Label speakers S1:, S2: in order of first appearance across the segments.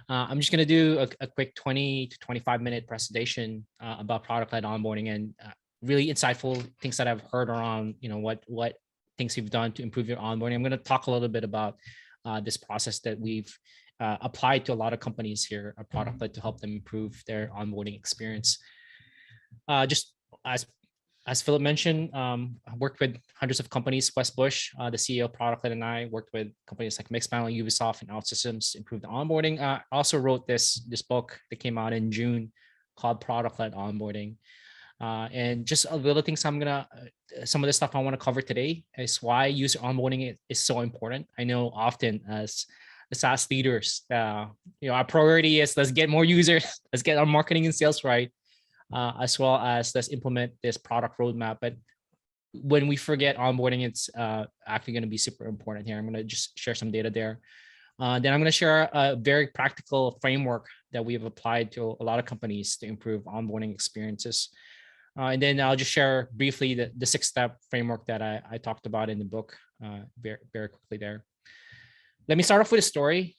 S1: I'm just going to do a quick 20 to 25-minute presentation about product-led onboarding and really insightful things that I've heard around, what things you've done to improve your onboarding. I'm going to talk a little bit about this process that we've applied to a lot of companies here at ProductLed to help them improve their onboarding experience. Just as Philip mentioned, I worked with hundreds of companies. Wes Bush, the CEO of ProductLed, and I worked with companies like Mixpanel, Ubisoft, and OutSystems to improve the onboarding. I also wrote this book that came out in June called ProductLed Onboarding. And just a little things some of the stuff I want to cover today is why user onboarding is so important. I know often as the Saas leaders, our priority is let's get more users, let's get our marketing and sales right, as well as let's implement this product roadmap. But when we forget onboarding, it's actually going to be super important here. I'm going to just share some data there. Then I'm going to share a very practical framework that we have applied to a lot of companies to improve onboarding experiences. And then I'll just share briefly the 6-step framework that I talked about in the book very, very quickly there. Let me start off with a story.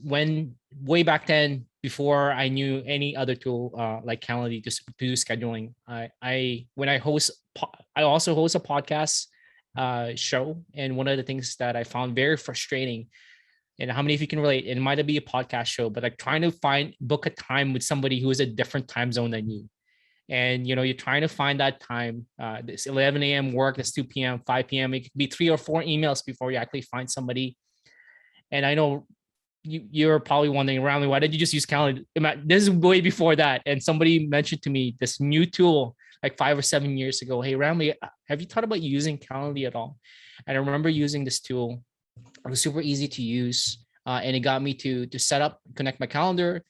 S1: When way back then, before I knew any other tool like Calendly to do scheduling, I also host a podcast show. And one of the things that I found very frustrating, and how many of you can relate, it might be a podcast show, but like trying to book a time with somebody who is a different time zone than you. And, you're trying to find that time, this 11 a.m. work, this 2 p.m., 5 p.m. It could be 3 or 4 emails before you actually find somebody. And I know you're probably wondering, Ramli, why did you just use Calendly? This is way before that. And somebody mentioned to me this new tool like 5 or 7 years ago. Hey, Ramli, have you thought about using Calendly at all? And I remember using this tool. It was super easy to use. And it got me to set up, connect my calendar,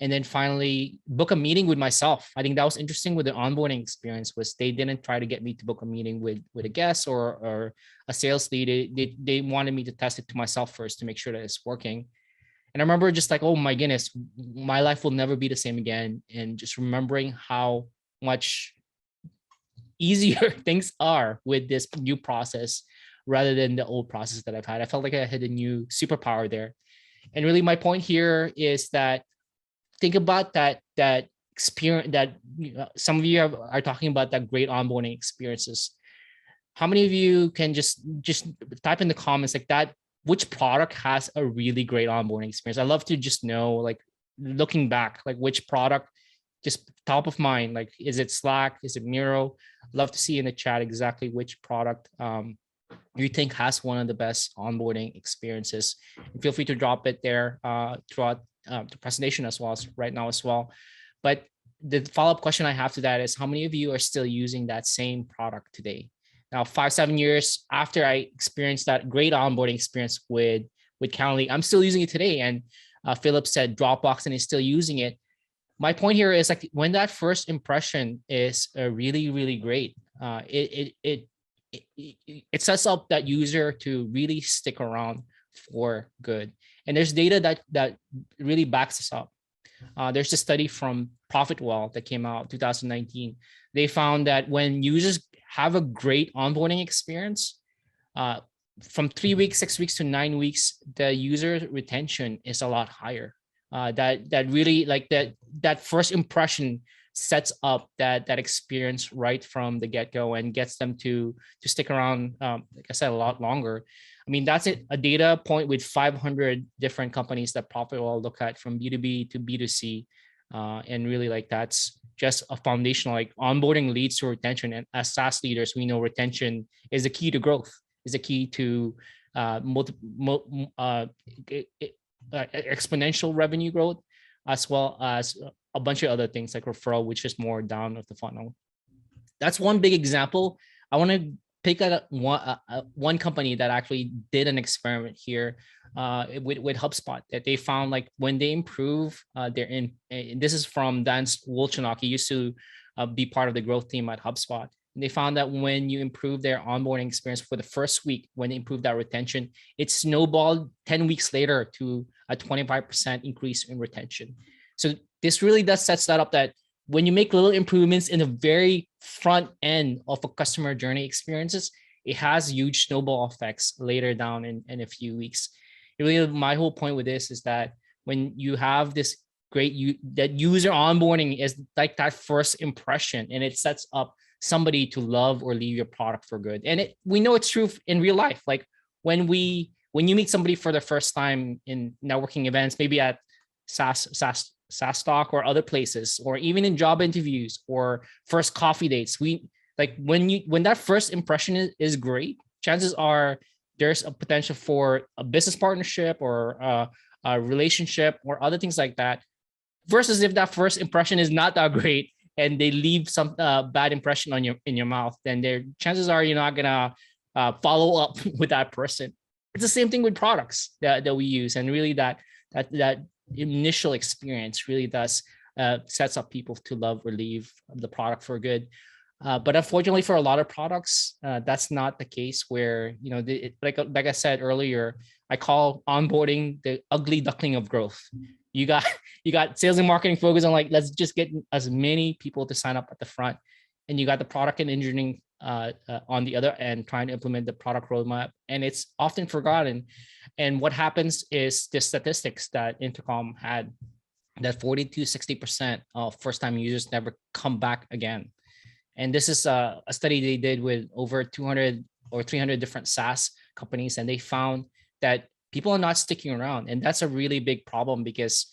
S1: and then finally book a meeting with myself. I think that was interesting with the onboarding experience was they didn't try to get me to book a meeting with a guest or a sales lead. They wanted me to test it to myself first to make sure that it's working. And I remember just like, oh my goodness, my life will never be the same again. And just remembering how much easier things are with this new process rather than the old process that I've had. I felt like I had a new superpower there. And really my point here is that think about that experience that some of you are talking about, that great onboarding experiences. How many of you can just type in the comments like that, which product has a really great onboarding experience? I love to just know, like looking back, like which product just top of mind, like is it Slack, is it Miro? Love to see in the chat exactly which product you think has one of the best onboarding experiences. And feel free to drop it there throughout the presentation as well as right now as well. But the follow-up question I have to that is, how many of you are still using that same product today? Now, 5-7 years after I experienced that great onboarding experience with Calendly, I'm still using it today. And Philip said Dropbox and is still using it. My point here is like when that first impression is really, really great, it sets up that user to really stick around for good. And there's data that really backs this up. There's a study from ProductLed that came out 2019. They found that when users have a great onboarding experience, from 3 weeks, 6 weeks to 9 weeks, the user retention is a lot higher. That really like that first impression sets up that experience right from the get-go and gets them to stick around, like I said, a lot longer. I mean, that's a data point with 500 different companies that ProductLed look at from B2B to B2C. And really like that's just a foundational, like onboarding leads to retention. And as SaaS leaders, we know retention is the key to growth, is the key to exponential revenue growth, as well as a bunch of other things like referral, which is more down of the funnel. That's one big example. I want to pick at one company that actually did an experiment here with HubSpot, that they found like when they improve this is from Dan Wolchenok. He used to be part of the growth team at HubSpot. And they found that when you improve their onboarding experience for the first week, when they improve that retention, it snowballed 10 weeks later to a 25% increase in retention. So this really does sets that up, that when you make little improvements in the very front end of a customer journey experiences, it has huge snowball effects later down in a few weeks. really, my whole point with this is that when you have this that user onboarding is like that first impression, and it sets up somebody to love or leave your product for good. And we know it's true in real life. Like when you meet somebody for the first time in networking events, maybe at SaaS Talk or other places, or even in job interviews or first coffee dates, we like when that first impression is great, chances are there's a potential for a business partnership or a relationship or other things like that. Versus if that first impression is not that great and they leave some bad impression on in your mouth, then their chances are you're not gonna follow up with that person. It's the same thing with products that we use, and really that initial experience really does sets up people to love or leave the product for good. But unfortunately, for a lot of products, that's not the case. Where like I said earlier, I call onboarding the ugly duckling of growth. You got sales and marketing focused on like, let's just get as many people to sign up at the front, and you got the product and engineering on the other end trying to implement the product roadmap, and it's often forgotten. And what happens is the statistics that Intercom had, that 40 to 60% of first-time users never come back again. And this is a study they did with over 200 or 300 different SaaS companies, and they found that people are not sticking around. And that's a really big problem, because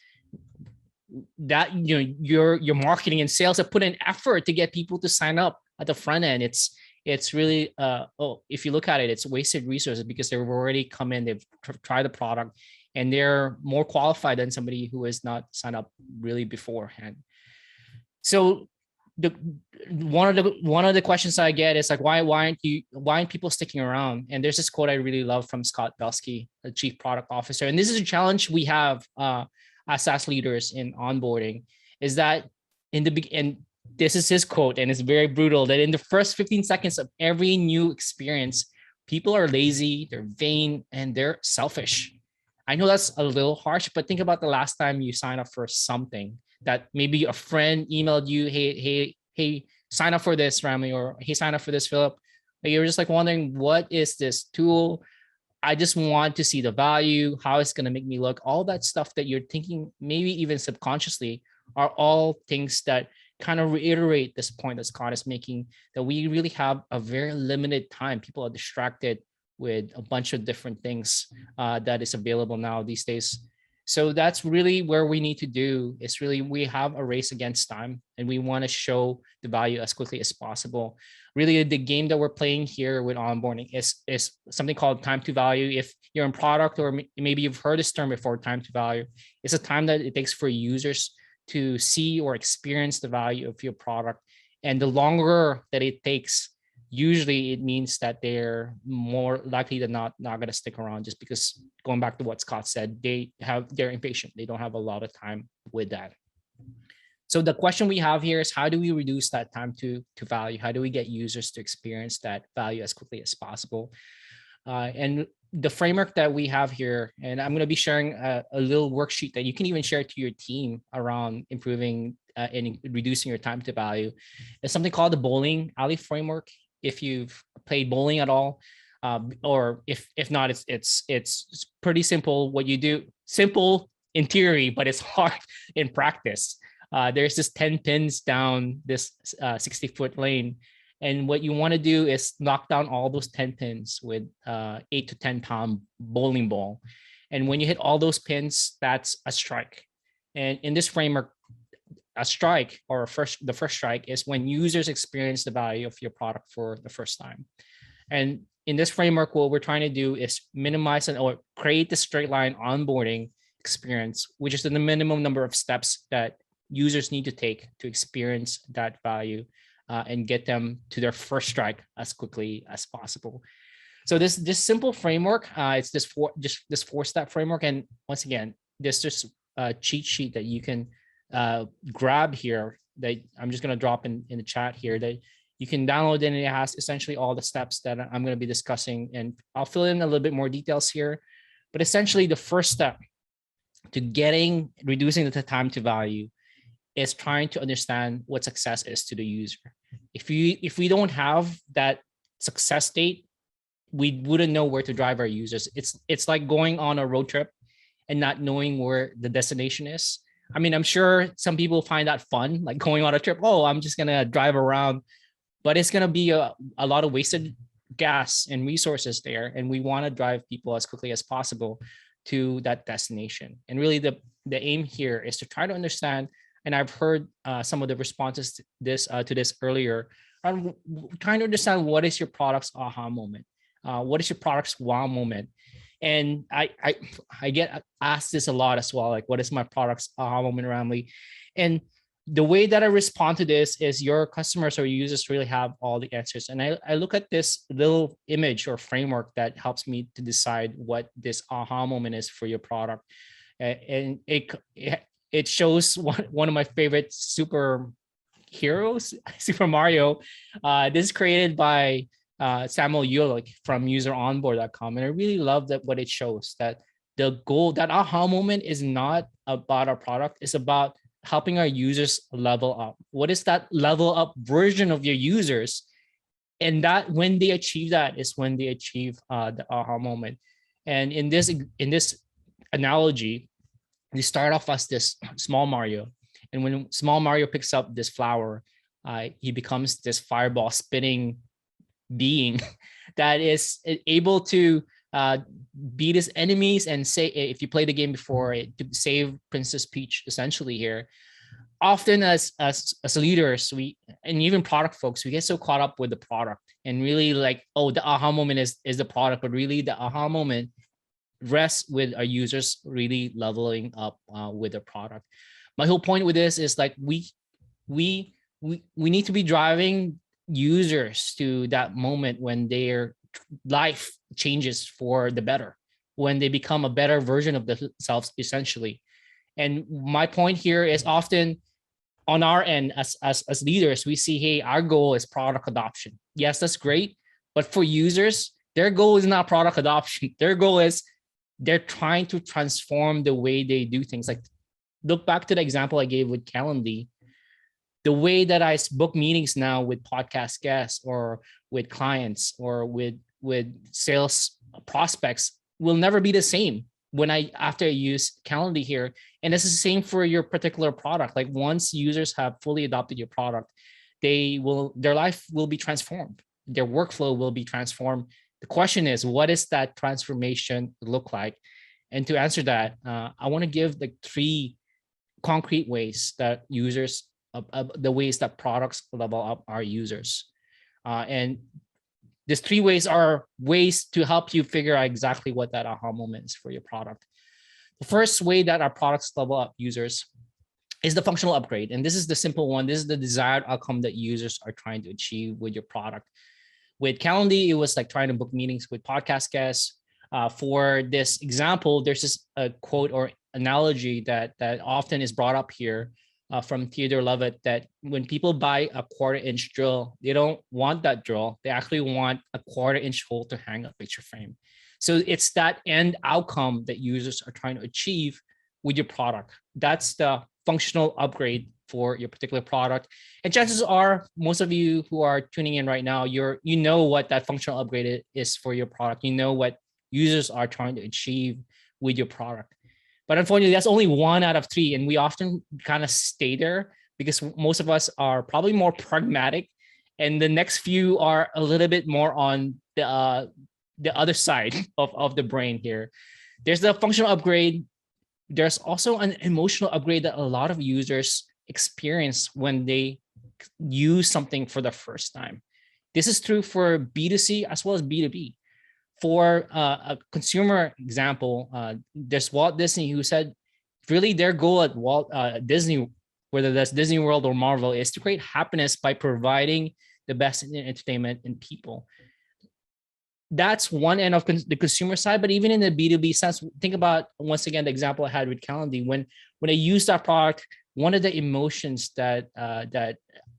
S1: that your marketing and sales have put in effort to get people to sign up at the front end. It's really if you look at it, it's wasted resources, because they've already come in, they've tried the product, and they're more qualified than somebody who has not signed up really beforehand. So one of the questions I get is like, why aren't people sticking around? And there's this quote I really love from Scott Belsky, the Chief Product Officer, and this is a challenge we have as SaaS leaders in onboarding, is that in the beginning, this is his quote, and it's very brutal, that in the first 15 seconds of every new experience, people are lazy, they're vain, and they're selfish. I know that's a little harsh, but think about the last time you signed up for something that maybe a friend emailed you, hey, sign up for this, Ramli, or hey, sign up for this, Philip. You're just like wondering, what is this tool? I just want to see the value, how it's going to make me look. All that stuff that you're thinking, maybe even subconsciously, are all things that kind of reiterate this point that Scott is making, that we really have a very limited time. People are distracted with a bunch of different things that is available now these days. So that's really where we need to do, is really, we have a race against time, and we want to show the value as quickly as possible. Really, the game that we're playing here with onboarding is something called time to value. If you're in product, or maybe you've heard this term before, time to value, it's a time that it takes for users to see or experience the value of your product. And the longer that it takes, usually it means that they're more likely than not going to stick around, just because, going back to what Scott said, they're impatient. They don't have a lot of time with that. So the question we have here is, how do we reduce that time to value? How do we get users to experience that value as quickly as possible? And the framework that we have here, and I'm going to be sharing a little worksheet that you can even share to your team around improving and reducing your time to value, is something called the bowling alley framework. If you've played bowling at all, or if not, it's pretty simple. What you do, simple in theory, but it's hard in practice. There's this 10 pins down this 60-foot lane. And what you want to do is knock down all those 10 pins with 8 to 10 pound bowling ball. And when you hit all those pins, that's a strike. And in this framework, a strike, or the first strike, is when users experience the value of your product for the first time. And in this framework, what we're trying to do is minimize or create the straight line onboarding experience, which is the minimum number of steps that users need to take to experience that value and get them to their first strike as quickly as possible. So this simple framework, it's this four-step framework. And once again, there's just a cheat sheet that you can grab here, that I'm just going to drop in the chat here, that you can download, and it has essentially all the steps that I'm going to be discussing. And I'll fill in a little bit more details here. But essentially, the first step to reducing the time to value is trying to understand what success is to the user. If we don't have that success date, we wouldn't know where to drive our users. It's like going on a road trip and not knowing where the destination is. I mean, I'm sure some people find that fun, like going on a trip. Oh, I'm just gonna drive around, but it's gonna be a lot of wasted gas and resources there. And we want to drive people as quickly as possible to that destination. And really the aim here is to try to understand, and I've heard some of the responses to this earlier, on trying to understand what is your product's aha moment, what is your product's wow moment. And I get asked this a lot as well, like what is my product's aha moment, Ramli? And the way that I respond to this is your customers or users really have all the answers. And I look at this little image or framework that helps me to decide what this aha moment is for your product. And it shows one of my favorite super heroes, Super Mario. This is created by Samuel Ulick from useronboard.com. And I really love that what it shows, that the goal, that aha moment is not about our product, it's about helping our users level up. What is that level up version of your users? And that when they achieve that is when they achieve the aha moment. And in this analogy, they start off as this small Mario. And when small Mario picks up this flower, he becomes this fireball spinning being that is able to beat his enemies and say, if you play the game before, to save Princess Peach essentially here. Often as leaders, we, and even product folks, we get so caught up with the product and really like, oh, the aha moment is the product, but really the aha moment rests with our users really leveling up with the product. My whole point with this is like we need to be driving users to that moment when their life changes for the better, when they become a better version of themselves essentially. And my point here is often on our end as leaders, we see, hey, our goal is product adoption. Yes, that's great, but for users, their goal is not product adoption. Their goal is they're trying to transform the way they do things. Like, look back to the example I gave with Calendly. The way that I book meetings now with podcast guests or with clients or with sales prospects will never be the same after I use Calendly here. And it's the same for your particular product. Like, once users have fully adopted your product, their life will be transformed. Their workflow will be transformed. The question is, what does that transformation look like? And to answer that, I want to give like 3 concrete ways that users, the ways that products level up our users. And these 3 ways are ways to help you figure out exactly what that aha moment is for your product. The first way that our products level up users is the functional upgrade. And this is the simple one. This is the desired outcome that users are trying to achieve with your product. With Calendly, it was like trying to book meetings with podcast guests. For this example, there's this quote or analogy that often is brought up here from Theodore Levitt, that when people buy a 1/4-inch drill, they don't want that drill. They actually want a 1/4-inch hole to hang a picture frame. So it's that end outcome that users are trying to achieve with your product. That's the functional upgrade for your particular product. And chances are, most of you who are tuning in right now, you know what that functional upgrade is for your product. You know what users are trying to achieve with your product. But unfortunately, that's only 1 out of 3. And we often kind of stay there because most of us are probably more pragmatic. And the next few are a little bit more on the other side of the brain here. There's the functional upgrade. There's also an emotional upgrade that a lot of users experience when they use something for the first time. This is true for B2C as well as B2B. For a consumer example, there's Walt Disney, who said really their goal at Disney, whether that's Disney World or Marvel, is to create happiness by providing the best in entertainment and people. That's one end of the consumer side, but even in the B2B sense, think about, once again, the example I had with Calendly. When I used that product, one of the emotions that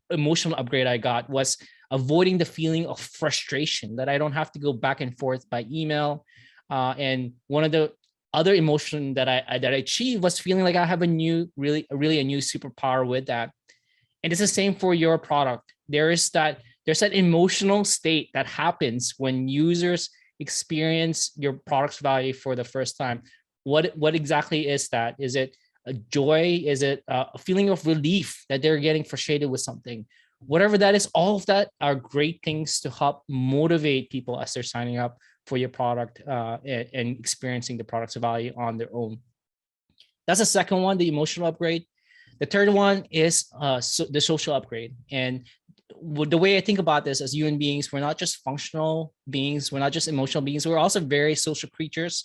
S1: emotional upgrade I got was avoiding the feeling of frustration, that I don't have to go back and forth by email. And one of the other emotion that I achieved was feeling like I have a new superpower with that. And it's the same for your product. There's that emotional state that happens when users experience your product's value for the first time, what exactly is that? Is it a joy? Is it a feeling of relief that they're getting frustrated with something? Whatever that is, all of that are great things to help motivate people as they're signing up for your product and experiencing the product's value on their own. That's the second one, the emotional upgrade. The third one is the social upgrade. And the way I think about this, as human beings, we're not just functional beings, we're not just emotional beings, we're also very social creatures.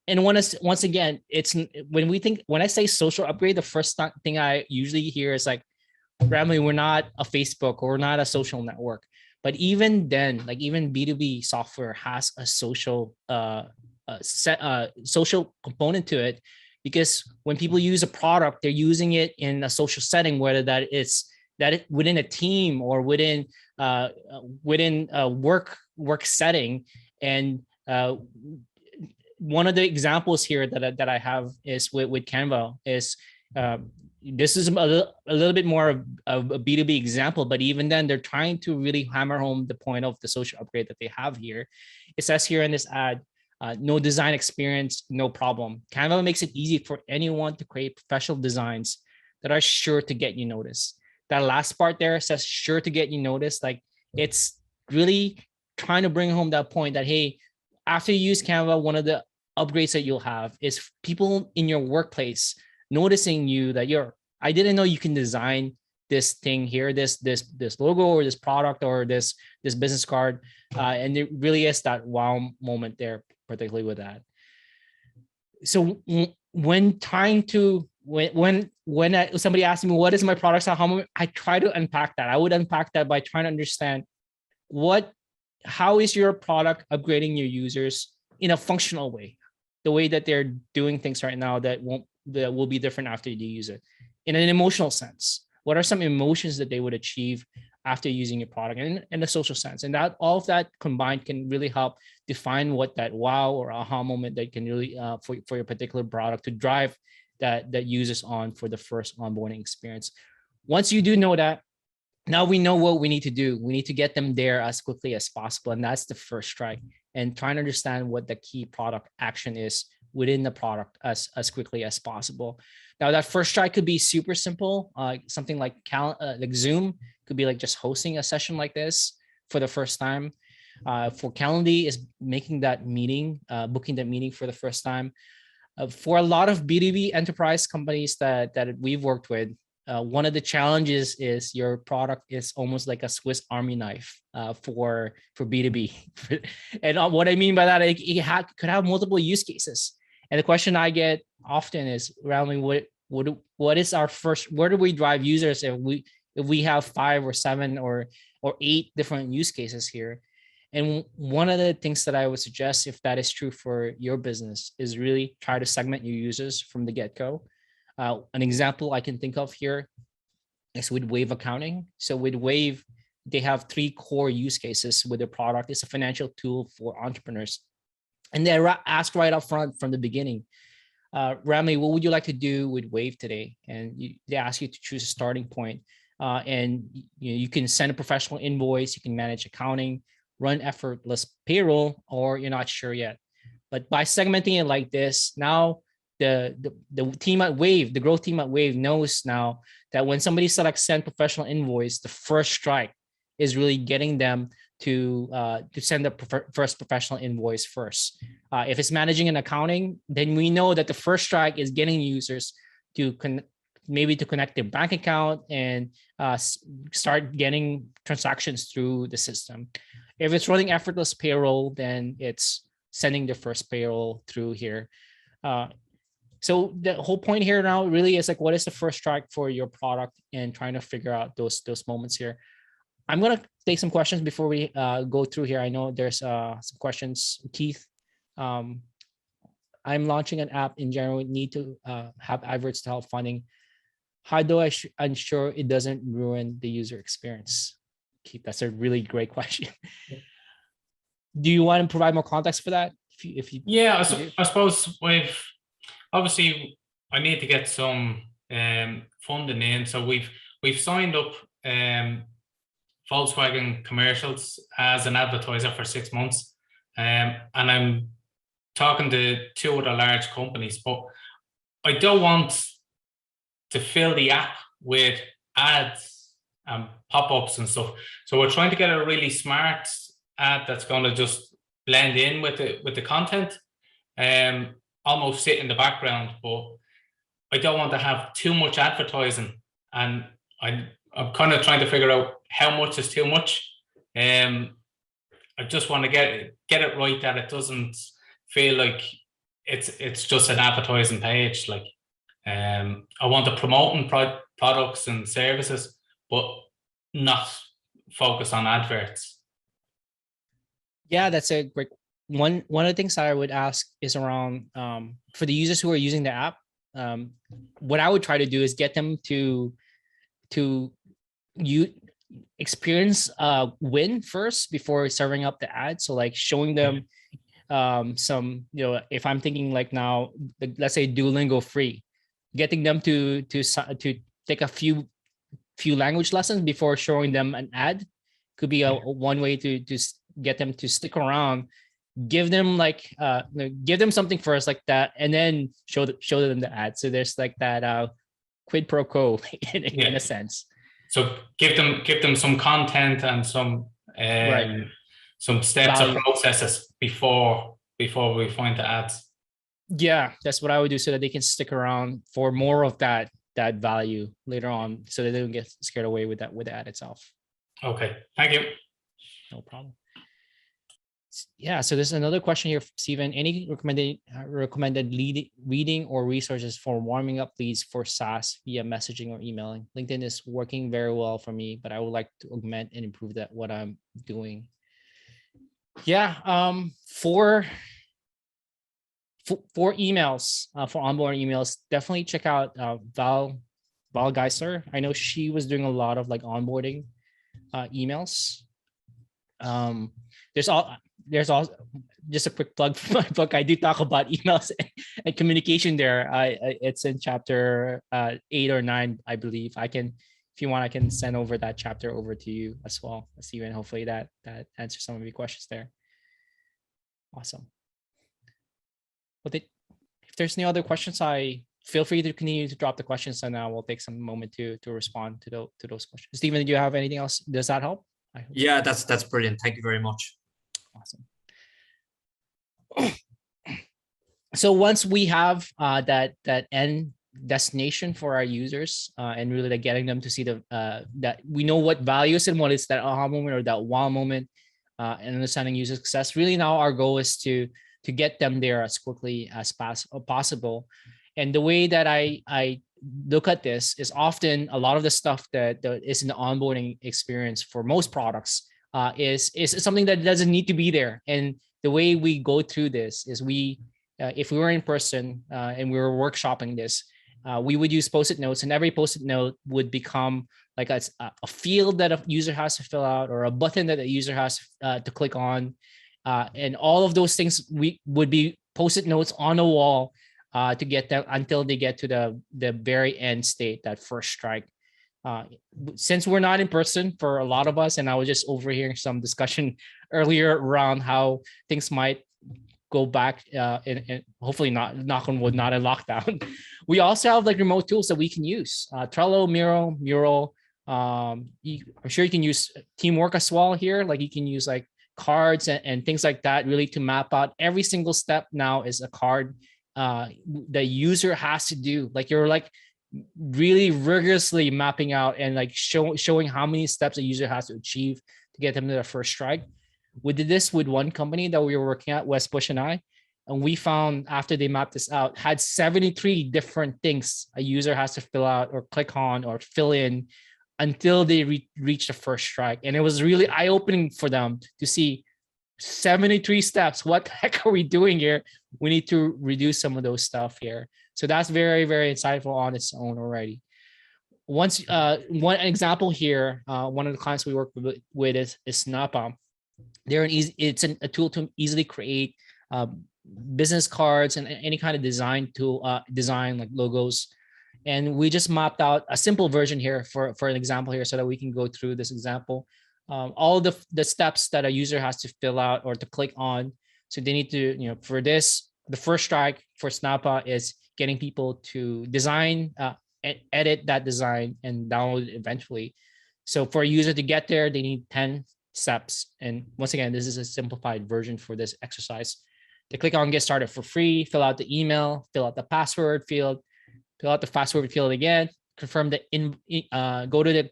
S1: And once again, it's when I say social upgrade, the first thing I usually hear is like, Ramli, we're not a Facebook or we're not a social network. But even then, like even B2B software has a social social component to it, because when people use a product, they're using it in a social setting, whether that it's within a team or within a work setting. And one of the examples here that I have is with Canva is this is a little bit more of a B2B example, but even then they're trying to really hammer home the point of the social upgrade that they have here. It says here in this ad, no design experience, no problem. Canva makes it easy for anyone to create professional designs that are sure to get you noticed. That last part there says sure to get you noticed. Like it's really trying to bring home that point that, hey, after you use Canva, one of the upgrades that you'll have is people in your workplace noticing you that I didn't know you can design this thing here, this logo or this product or this business card. And it really is that wow moment there, particularly with that. So when trying to, when somebody asks me, what is my product? I try to unpack that. I would unpack that by trying to understand how is your product upgrading your users in a functional way, the way that they're doing things right now that will be different after you use it. In an emotional sense, what are some emotions that they would achieve after using your product, and in a social sense? And that all of that combined can really help define what that wow or aha moment that can really for your particular product to drive that users on for the first onboarding experience. Once you do know that, now we know what we need to do. We need to get them there as quickly as possible. And that's the first strike, and trying to understand what the key product action is within the product as quickly as possible. Now that first strike could be super simple, something like Zoom could be like just hosting a session like this for the first time. For Calendly is making that meeting, booking that meeting for the first time. For a lot of B2B enterprise companies that we've worked with, one of the challenges is your product is almost like a Swiss Army knife for B2B. And what I mean by that, it could have multiple use cases. And the question I get often is, Ramli, what is our first? Where do we drive users if we have 5 or 7 or 8 different use cases here? And one of the things that I would suggest, if that is true for your business, is really try to segment your users from the get-go. An example I can think of here is with Wave Accounting. So with Wave, they have 3 core use cases with their product. It's a financial tool for entrepreneurs. And they ask right up front from the beginning, Ramli, what would you like to do with Wave today? And they ask you to choose a starting point. And you can send a professional invoice, you can manage accounting, run effortless payroll, or you're not sure yet. But by segmenting it like this, now the team at Wave, the growth team at Wave knows now that when somebody selects send professional invoice, the first strike is really getting them to send the first professional invoice first. If it's managing an accounting, then we know that the first strike is getting users to connect their bank account and start getting transactions through the system. If it's running effortless payroll, then it's sending the first payroll through here. So the whole point here now really is like, what is the first strike for your product, and trying to figure out those moments here. I'm going to take some questions before we go through here. I know there's some questions. Keith, I'm launching an app in January. Need to have adverts to help funding. How do I ensure it doesn't ruin the user experience? Keith, that's a really great question. Do you want to provide more context for that? If you
S2: yeah, I suppose obviously I need to get some funding in. So we've signed up Volkswagen commercials as an advertiser for 6 months. and I'm talking to two other large companies, but I don't want to fill the app with ads and pop-ups and stuff. So we're trying to get a really smart ad that's going to just blend in with the content, almost sit in the background. But I don't want to have too much advertising, and I'm kind of trying to figure out how much is too much. I just want to get it right, that it doesn't feel like it's just an advertising page. Like, I want to promote products and services, but not focus on adverts.
S1: Yeah, that's a great one. One of the things I would ask is around for the users who are using the app. What I would try to do is get them to you experience win first before serving up the ad. So like showing them some, if I'm thinking like now, let's say Duolingo free, getting them to take a few language lessons before showing them an ad could be a one way to get them to stick around. Give them give them something first like that, and then show them the ad. So there's like that quid pro quo in a sense.
S2: So give them some content and some
S1: right.
S2: some steps or processes before we find the ads.
S1: Yeah, that's what I would do so that they can stick around for more of that value later on, so that they don't get scared away with the ad itself.
S2: Okay, thank you.
S1: No problem. Yeah, so there's another question here, Stephen. Any recommended reading or resources for warming up leads for Saas via messaging or emailing? LinkedIn is working very well for me, but I would like to augment and improve what I'm doing. Yeah, for emails, for onboarding emails, definitely check out Val Geisler. I know she was doing a lot of like onboarding emails. There's also just a quick plug for my book. I do talk about emails and communication there. It's in chapter 8 or 9, I believe. If you want, I can send over that chapter over to you as well, Stephen. Hopefully that answers some of your questions there. Awesome. Well, if there's any other questions, feel free to continue to drop the questions, and we'll take some moment to respond to those questions. Stephen, do you have anything else? Does that help?
S3: Yeah, that's brilliant. Thank you very much.
S1: Awesome. So once we have that end destination for our users, and really like getting them to see that we know what values and what is that aha moment or that wow moment, and understanding user success. Really, now our goal is to get them there as quickly as possible. And the way that I look at this is often a lot of the stuff that is in the onboarding experience for most products is something that doesn't need to be there. And the way we go through this is if we were in person and we were workshopping this, we would use Post-it notes, and every Post-it note would become like a field that a user has to fill out, or a button that a user has to click on. And all of those things would be Post-it notes on a wall to get them until they get to the very end state, that first strike. Since we're not in person for a lot of us, and I was just overhearing some discussion earlier around how things might go back and hopefully not, knock on wood, not in lockdown. We also have like remote tools that we can use. Trello, Mural. I'm sure you can use Teamwork as well here. Like you can use like cards and things like that, really to map out every single step. Now is a card the user has to do. Like you're like really rigorously mapping out and like showing how many steps a user has to achieve to get them to their first strike. We did this with one company that we were working at, West Bush and I, and we found after they mapped this out, had 73 different things a user has to fill out or click on or fill in until they reach the first strike. And it was really eye-opening for them to see 73 steps. What the heck are we doing here? We need to reduce some of those stuff here. So that's very, very insightful on its own already. Once one example here, one of the clients we work with is Snapa. It's a tool to easily create business cards and any kind of design like logos. And we just mapped out a simple version here for an example here so that we can go through this example. All the steps that a user has to fill out or to click on So they need to, for this, the first strike for Snappa is getting people to design, edit that design and download it eventually. So for a user to get there, they need 10 steps. And once again, this is a simplified version for this exercise. They click on get started for free, fill out the email, fill out the password field, fill out the password field again, confirm the go to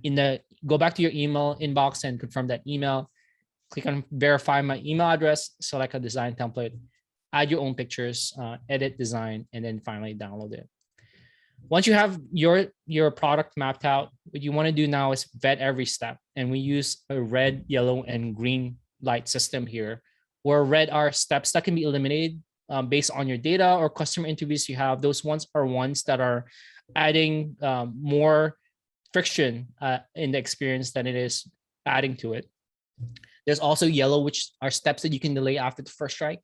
S1: the go back to your email inbox and confirm that email. Click on verify my email address, select a design template, add your own pictures, edit design, and then finally download it. Once you have your product mapped out, what you want to do now is vet every step. And we use a red, yellow, and green light system here, where red are steps that can be eliminated based on your data or customer interviews you have. Those ones are ones that are adding more friction in the experience than it is adding to it. There's also yellow, which are steps that you can delay after the first strike.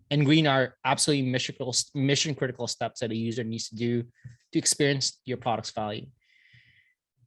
S1: And green are absolutely mission critical steps that a user needs to do to experience your product's value.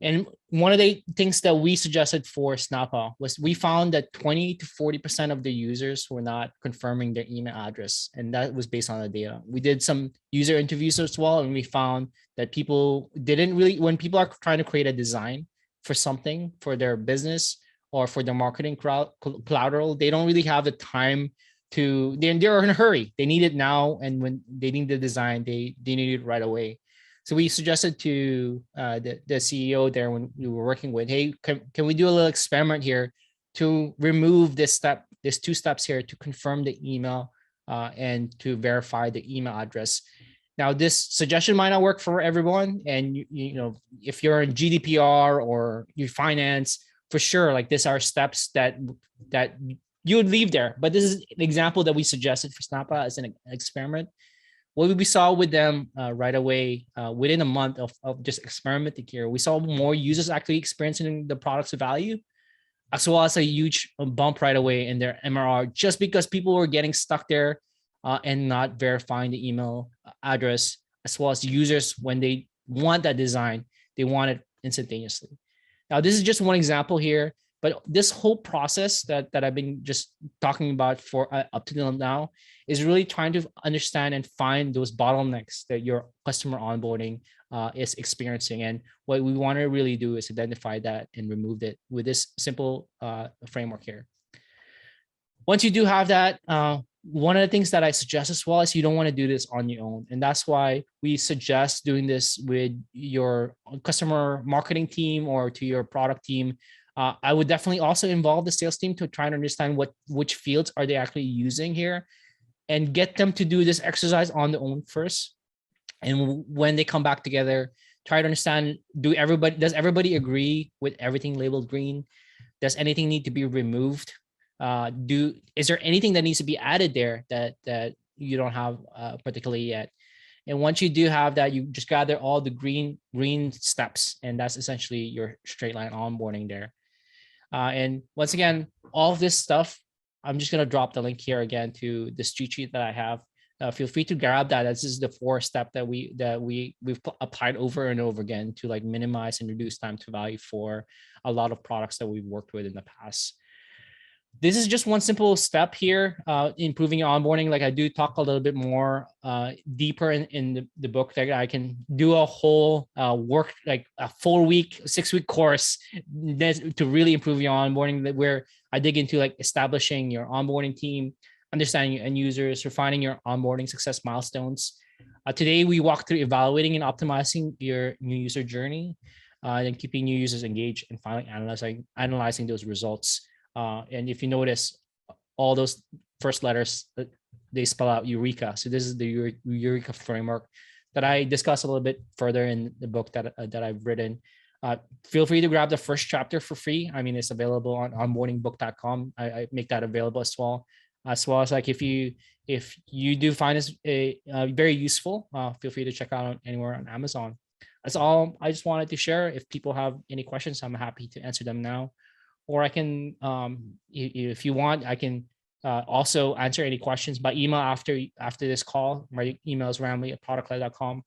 S1: And one of the things that we suggested for Snappa was we found that 20 to 40% of the users were not confirming their email address. And that was based on the data. We did some user interviews as well, and we found that people didn't really, when people are trying to create a design for something for their business or for their marketing collateral, they don't really have the time to, they're in a hurry. They need it now. And when they need the design, they need it right away. So we suggested to the CEO there when we were working with, hey, can we do a little experiment here to remove this step, there's 2 steps here to confirm the email and to verify the email address. Now, this suggestion might not work for everyone. And you know, if you're in GDPR or you finance, for sure, like these are steps that you would leave there. But this is an example that we suggested for Snappa as an experiment. What we saw with them right away, within a month of just experimenting here, we saw more users actually experiencing the product's value, as well as a huge bump right away in their MRR, just because people were getting stuck there and not verifying the email address, as well as users, when they want that design, they want it instantaneously. Now, this is just one example here, but this whole process that I've been just talking about for up to now is really trying to understand and find those bottlenecks that your customer onboarding is experiencing. And what we want to really do is identify that and remove it with this simple framework here. Once you do have that, one of the things that I suggest as well is you don't want to do this on your own. And that's why we suggest doing this with your customer marketing team or to your product team. I would definitely also involve the sales team to try and understand which fields are they actually using here, and get them to do this exercise on their own first. And when they come back together, try to understand, does everybody agree with everything labeled green? Does anything need to be removed? Is there anything that needs to be added there that you don't have particularly yet? And once you do have that, you just gather all the green steps, and that's essentially your straight line onboarding there. And once again, all of this stuff, I'm just going to drop the link here again to the cheat sheet that I have. Feel free to grab that. This is the 4-step that we've applied over and over again to like minimize and reduce time to value for a lot of products that we've worked with in the past. This is just one simple step here, improving your onboarding. Like I do talk a little bit more deeper in the book that I can do a whole work, like a 4-week, 6-week course to really improve your onboarding, where I dig into like establishing your onboarding team, understanding your end users, refining your onboarding success milestones. Today, we walk through evaluating and optimizing your new user journey, and keeping new users engaged, and finally analyzing those results. And if you notice, all those first letters, they spell out Eureka. So this is the Eureka framework that I discuss a little bit further in the book that I've written. Feel free to grab the first chapter for free. I mean, it's available on onboardingbook.com. I make that available as well as like if you do find this very useful, feel free to check out anywhere on Amazon. That's all I just wanted to share. If people have any questions, I'm happy to answer them now. Or I can, if you want, I can also answer any questions by email after this call. My email is ramli@productled.com.